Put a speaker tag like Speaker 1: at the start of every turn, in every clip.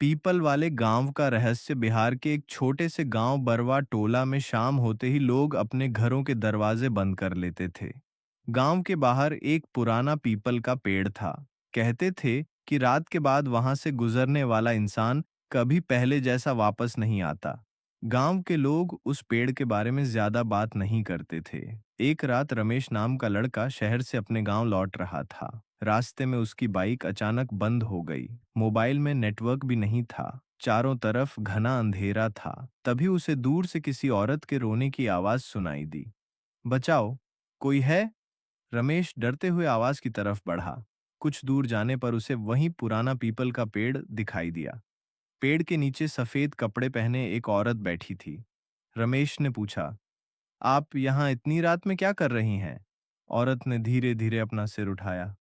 Speaker 1: People वाले गांव का रहस्य। बिहार के एक छोटे से गांव बरवा टोला में शाम होते ही लोग अपने घरों के दरवाजे बंद कर लेते थे। गांव के बाहर एक पुराना पीपल का पेड़ था। कहते थे कि रात के बाद वहां से गुजरने वाला इंसान कभी पहले जैसा वापस नहीं आता। गांव के लोग उस पेड़ के बारे में ज्यादा बात नहीं करते थे। एक रात रमेश नाम का लड़का शहर से अपने गांव लौट रहा था। रास्ते में उसकी बाइक अचानक बंद हो गई। मोबाइल में नेटवर्क भी नहीं था। चारों तरफ घना अंधेरा था। तभी उसे दूर से किसी औरत के रोने की आवाज सुनाई दी। बचाओ, कोई है? रमेश डरते हुए आवाज की तरफ बढ़ा। कुछ दूर जाने पर उसे वहीं पुराना पीपल का पेड़ दिखाई दिया। पेड़ के नीचे सफेद कपड़े पहने एक औरत बैठी थी। रमेश ने पूछा, आप यहाँ इतनी रात में क्या कर रही हैं? औरत ने धीरे धीरे अपना सिर उठाया।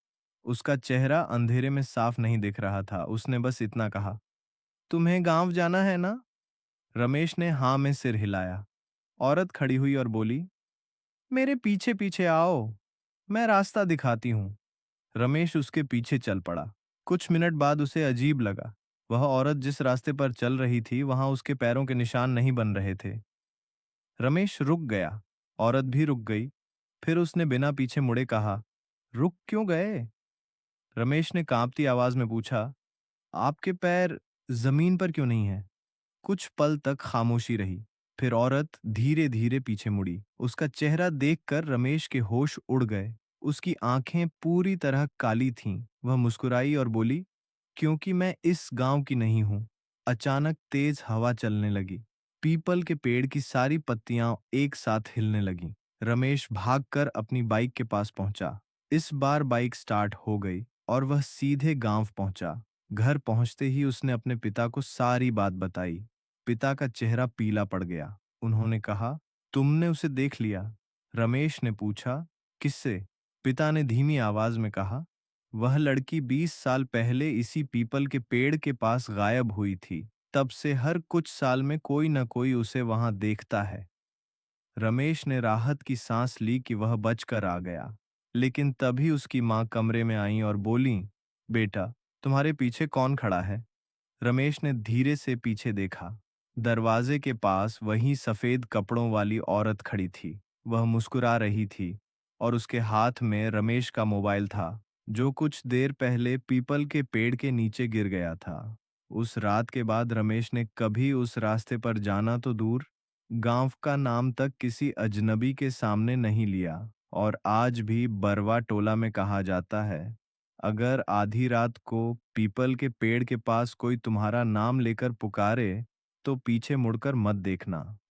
Speaker 1: उसका चेहरा अंधेरे में साफ नहीं दिख रहा था। उसने बस इतना कहा, तुम्हें गांव जाना है ना? रमेश ने हाँ में सिर हिलाया। औरत खड़ी हुई और बोली, मेरे पीछे पीछे आओ, मैं रास्ता दिखाती हूँ। रमेश उसके पीछे चल पड़ा। कुछ मिनट बाद उसे अजीब लगा। वह औरत जिस रास्ते पर चल रही थी वहां उसके पैरों के निशान नहीं बन रहे थे। रमेश रुक गया। औरत भी रुक गई। फिर उसने बिना पीछे मुड़े कहा, रुक क्यों गए? रमेश ने कांपती आवाज में पूछा, आपके पैर जमीन पर क्यों नहीं है? कुछ पल तक खामोशी रही। फिर औरत धीरे धीरे पीछे मुड़ी। उसका चेहरा देखकर रमेश के होश उड़ गए। उसकी आंखें पूरी तरह काली थीं। वह मुस्कुराई और बोली, क्योंकि मैं इस गांव की नहीं हूं। अचानक तेज हवा चलने लगी। पीपल के पेड़ की सारी पत्तियां एक साथ हिलने लगीं। रमेश भागकर अपनी बाइक के पास पहुंचा। इस बार बाइक स्टार्ट हो गई और वह सीधे गांव पहुंचा। घर पहुंचते ही उसने अपने पिता को सारी बात बताई। पिता का चेहरा पीला पड़ गया। उन्होंने कहा, तुमने उसे देख लिया? रमेश ने पूछा, किससे? पिता ने धीमी आवाज में कहा, वह लड़की 20 साल पहले इसी पीपल के पेड़ के पास गायब हुई थी। तब से हर कुछ साल में कोई न कोई उसे वहां देखता है। रमेश ने राहत की सांस ली कि वह बचकर आ गया। लेकिन तभी उसकी मां कमरे में आई और बोली, बेटा, तुम्हारे पीछे कौन खड़ा है? रमेश ने धीरे से पीछे देखा। दरवाजे के पास वही सफेद कपड़ों वाली औरत खड़ी थी। वह मुस्कुरा रही थी और उसके हाथ में रमेश का मोबाइल था, जो कुछ देर पहले पीपल के पेड़ के नीचे गिर गया था। उस रात के बाद रमेश ने कभी उस रास्ते पर जाना तो दूर, गांव का नाम तक किसी अजनबी के सामने नहीं लिया। और आज भी बरवा टोला में कहा जाता है, अगर आधी रात को पीपल के पेड़ के पास कोई तुम्हारा नाम लेकर पुकारे, तो पीछे मुड़कर मत देखना।